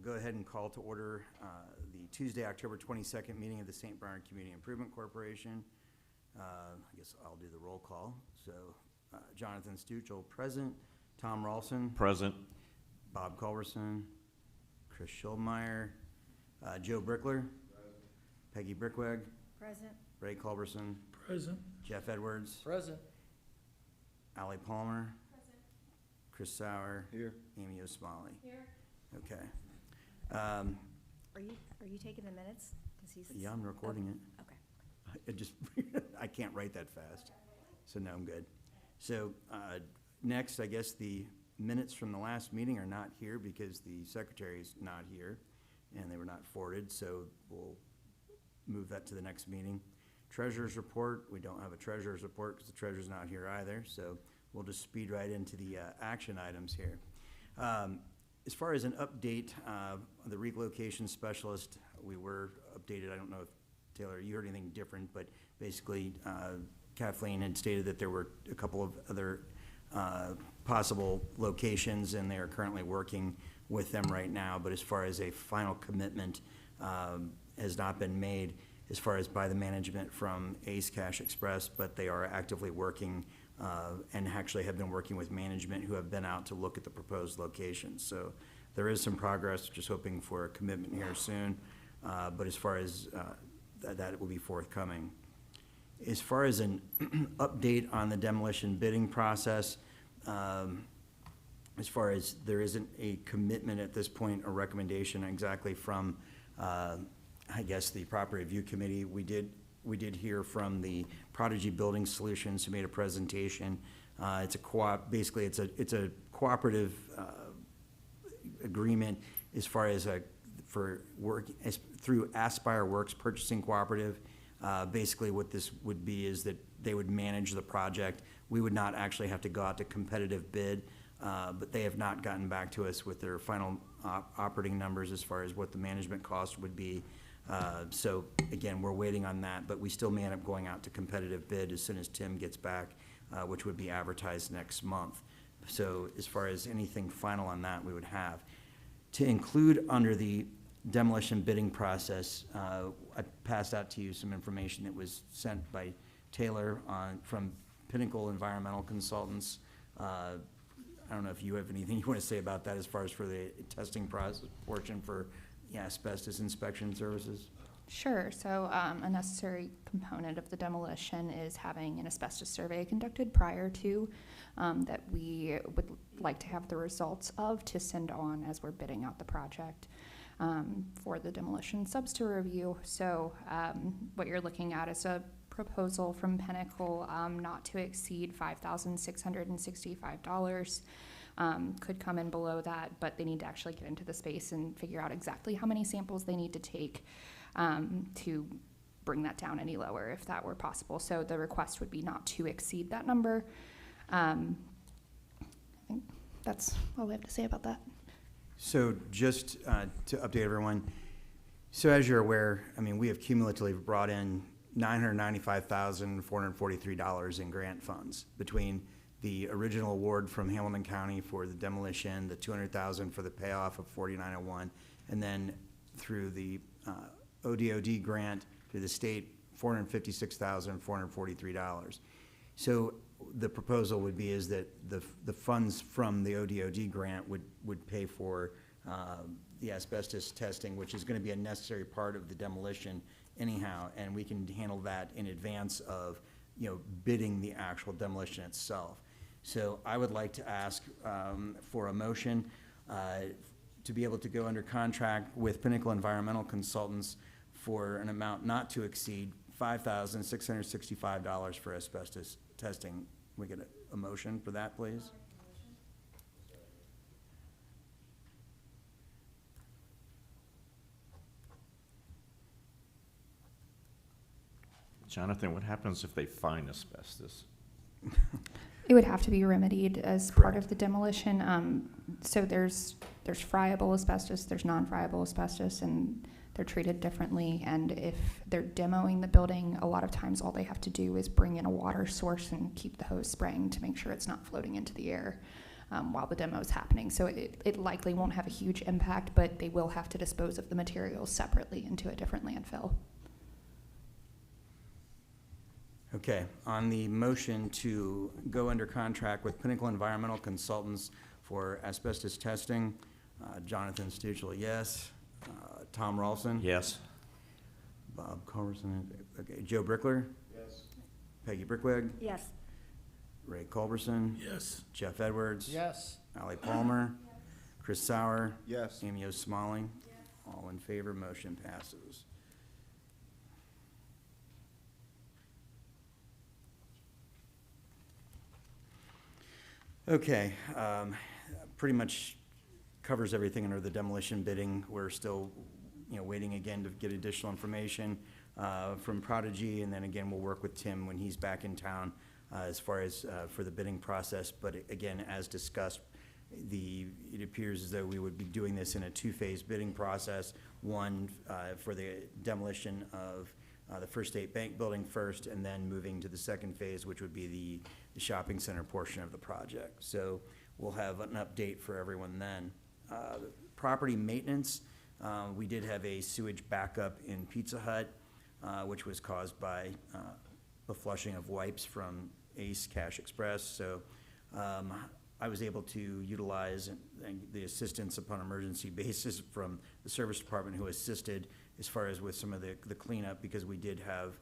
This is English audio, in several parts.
go ahead and call to order the Tuesday, October 22nd meeting of the St. Bernard Community Improvement Corporation. I guess I'll do the roll call. So Jonathan Stuchel, present. Tom Ralston. Present. Bob Culberson. Chris Schulmeyer. Joe Brickler. Present. Peggy Brickweg. Present. Ray Culberson. Present. Jeff Edwards. Present. Allie Palmer. Present. Chris Sauer. Here. Amy O'Smalley. Here. Okay. Are you taking the minutes? 'Cause he's Yeah, I'm recording it. Okay. It just, I can't write that fast. So no, I'm good. So next, I guess the minutes from the last meeting are not here because the secretary's not here and they were not forwarded. So we'll move that to the next meeting. Treasurer's report, we don't have a treasurer's report because the treasurer's not here either. So we'll just speed right into the action items here. As far as an update, the relocation specialist, we were updated. I don't know if, Taylor, you heard anything different, but basically Kathleen had stated that there were a couple of other possible locations and they are currently working with them right now. But as far as a final commitment has not been made as far as by the management from Ace Cash Express, but they are actively working and actually have been working with management who have been out to look at the proposed locations. So there is some progress, just hoping for a commitment here soon. But as far as that, it will be forthcoming. As far as an update on the demolition bidding process, as far as there isn't a commitment at this point, a recommendation exactly from, I guess, the Property Review Committee. We did hear from the Prodigy Building Solutions who made a presentation. It's a basically it's a cooperative agreement as far as for work through Aspire Works Purchasing Cooperative. Basically what this would be is that they would manage the project. We would not actually have to go out to competitive bid, but they have not gotten back to us with their final operating numbers as far as what the management cost would be. So again, we're waiting on that, but we still may end up going out to competitive bid as soon as Tim gets back, which would be advertised next month. So as far as anything final on that, we would have. To include under the demolition bidding process, I passed out to you some information that was sent by Taylor from Pinnacle Environmental Consultants. I don't know if you have anything you want to say about that as far as for the testing process portion for asbestos inspection services. Sure. So a necessary component of the demolition is having an asbestos survey conducted prior to that we would like to have the results of to send on as we're bidding out the project for the demolition subs to review. So what you're looking at is a proposal from Pinnacle not to exceed $5,665. Could come in below that, but they need to actually get into the space and figure out exactly how many samples they need to take to bring that down any lower if that were possible. So the request would be not to exceed that number. I think that's all we have to say about that. So just to update everyone, so as you're aware, I mean, we have cumulatively brought in $995,443 in grant funds between the original award from Hamilton County for the demolition, the $200,000 for the payoff of 4901, and then through the ODOD grant through the state, $456,443. So the proposal would be is that the funds from the ODOD grant would pay for the asbestos testing, which is going to be a necessary part of the demolition anyhow, and we can handle that in advance of bidding the actual demolition itself. So I would like to ask for a motion to be able to go under contract with Pinnacle Environmental Consultants for an amount not to exceed $5,665 for asbestos testing. We get a motion for that, please? Jonathan, what happens if they find asbestos? It would have to be remedied as part of the demolition. So there's friable asbestos, there's non-friable asbestos, and they're treated differently. And if they're demoing the building, a lot of times all they have to do is bring in a water source and keep the hose spraying to make sure it's not floating into the air. while the demo is happening. So it likely won't have a huge impact, but they will have to dispose of the materials separately into a different landfill. Okay, on the motion to go under contract with Pinnacle Environmental Consultants for asbestos testing, Jonathan Stuchel, yes. Tom Ralston? Yes. Bob Culberson, okay. Joe Brickler? Yes. Peggy Brickwig? Yes. Ray Culberson? Yes. Jeff Edwards? Yes. Ally Palmer? Chris Sauer? Yes. Amy Smalling? All in favor, motion passes. Okay, pretty much covers everything under the demolition bidding. We're still, waiting again to get additional information from Prodigy, and then again, we'll work with Tim when he's back in town as far as for the bidding process. But again, as discussed, it appears as though we would be doing this in a two-phase bidding process. One for the demolition of the First State Bank building first, and then moving to the second phase, which would be the shopping center portion of the project. So we'll have an update for everyone then. Property maintenance, we did have a sewage backup in Pizza Hut, which was caused by the flushing of wipes from Ace Cash Express. So I was able to utilize the assistance upon emergency basis from the service department, who assisted as far as with some of the cleanup, because we did have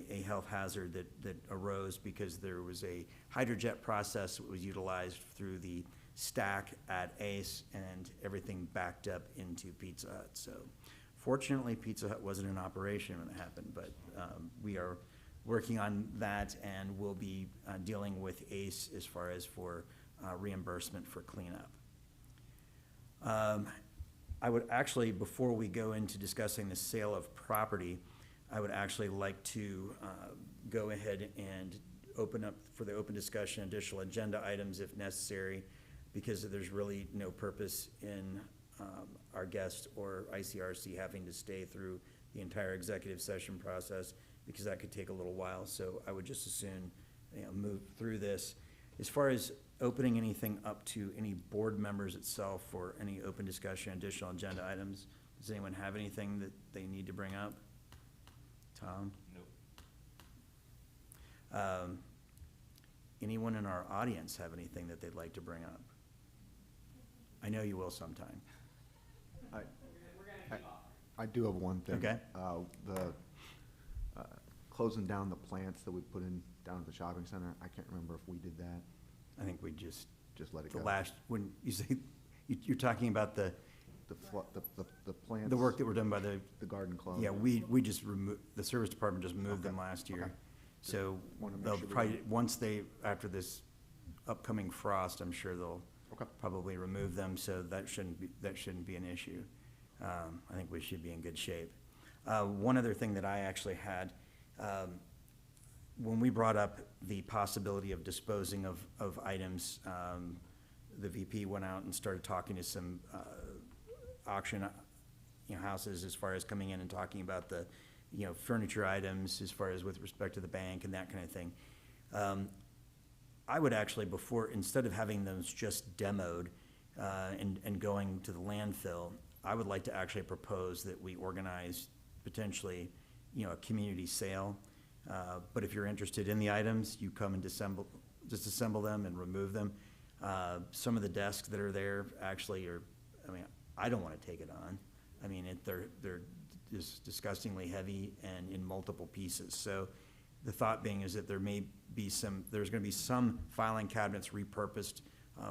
a health hazard that arose because there was a hydrojet process that was utilized through the stack at Ace, and everything backed up into Pizza Hut. So fortunately, Pizza Hut wasn't in operation when it happened, but we are working on that, and we'll be dealing with Ace as far as for reimbursement for cleanup. I would actually, before we go into discussing the sale of property, I would actually like to go ahead and open up for the open discussion additional agenda items if necessary, because there's really no purpose in our guest or ICRC having to stay through the entire executive session process, because that could take a little while. So I would just as soon move through this. As far as opening anything up to any board members itself for any open discussion, additional agenda items, does anyone have anything that they need to bring up? Tom? Nope. Anyone in our audience have anything that they'd like to bring up? I know you will sometime. I do have one thing. Okay. The closing down the plants that we put in down at the shopping center, I can't remember if we did that. I think we just let it the go. last, when you say, you're talking about the plants. the work that were done by the garden club. Yeah, we just removed, the service department just moved them last year. Okay. So Wanna make they'll sure we probably, once they, after this upcoming frost, I'm sure they'll Okay. probably remove them, so that shouldn't be an issue. I think we should be in good shape. One other thing that I actually had, when we brought up the possibility of disposing of items, the VP went out and started talking to some auction houses as far as coming in and talking about the furniture items as far as with respect to the bank and that kind of thing. I would actually, instead of having those just demoed and going to the landfill, I would like to actually propose that we organize potentially a community sale. But if you're interested in the items, you come and disassemble them and remove them. Some of the desks that are there actually are, I don't want to take it on. They're just disgustingly heavy and in multiple pieces. So the thought being is that there's going to be some filing cabinets repurposed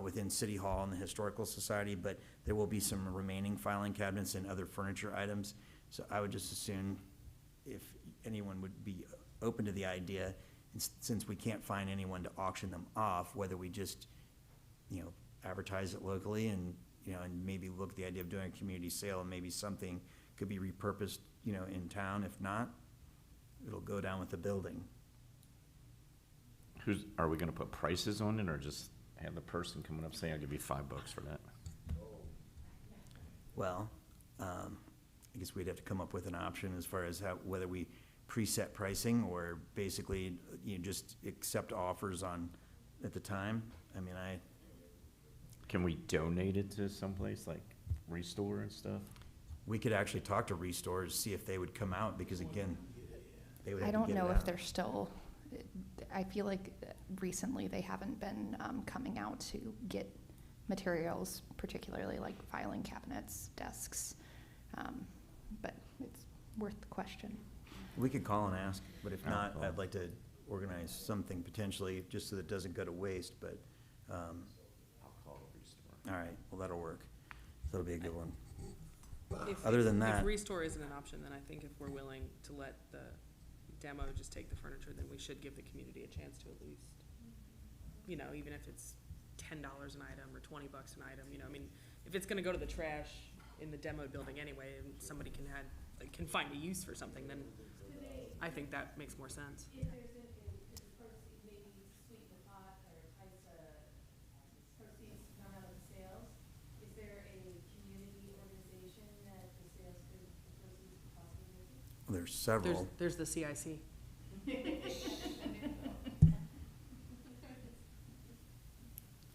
within City Hall and the Historical Society, but there will be some remaining filing cabinets and other furniture items. So I would just assume if anyone would be open to the idea, since we can't find anyone to auction them off, whether we just, advertise it locally and maybe look at the idea of doing a community sale, and maybe something could be repurposed, in town. If not, it'll go down with the building. Are we gonna put prices on it, or just have the person coming up saying, I'll give you $5 for that? Well, I guess we'd have to come up with an option as far as whether we preset pricing or basically just accept offers at the time. Can we donate it to someplace like Restore and stuff? We could actually talk to Restore, see if they would come out, because again, they would I have to don't get it know if out. they're still, I feel like recently they haven't been coming out to get materials, particularly like filing cabinets, desks. But it's worth the question. We could call and ask, but if I'll not, call. I'd like to organize something potentially, just so that it doesn't go to waste, but, I'll call Restore. all right, well, that'll work. That'll be a good one. If- Other than If that- Restore isn't an option, then I think if we're willing to let the demo just take the furniture, then we should give the community a chance to at least, you know, even if it's $10 an item or $20 an item, you know, I mean, if it's gonna go to the trash in the demo building anyway, and somebody can find a use for something, then I think that makes more sense. If there's if proceeds, maybe sweeten the pot or entice proceeds to come out of the sales, is there a community organization that the proceeds could possibly go to? Well, there's several. There's the CIC.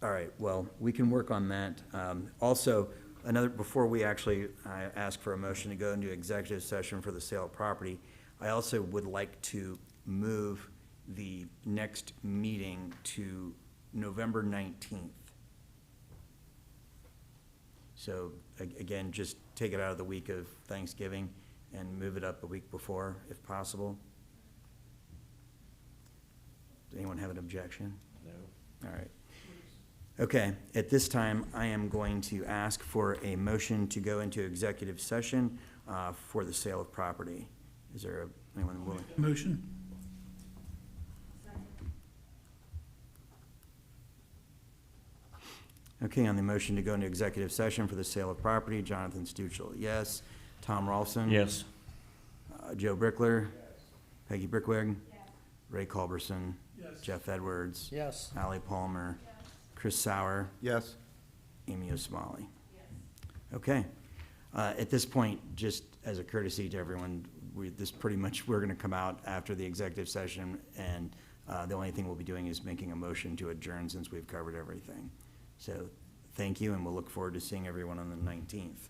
All right, well, we can work on that. Also, before we actually ask for a motion to go into executive session for the sale of property, I also would like to move the next meeting to November 19th. So, again, just take it out of the week of Thanksgiving and move it up a week before, if possible. Does anyone have an objection? No. All right. Okay, at this time, I am going to ask for a motion to go into executive session for the sale of property. Is there anyone willing? Motion. Okay, on the motion to go into executive session for the sale of property, Jonathan Stuchel, yes. Tom Rolfson? Yes. Joe Brickler? Peggy Brickwig? Ray Culberson? Jeff Edwards? Yes. Ally Palmer? Chris Sauer? Yes? Amy Osmali? Okay. At this point, just as a courtesy to everyone, we're going to come out after the executive session, and the only thing we'll be doing is making a motion to adjourn since we've covered everything. So, thank you, and we'll look forward to seeing everyone on the 19th.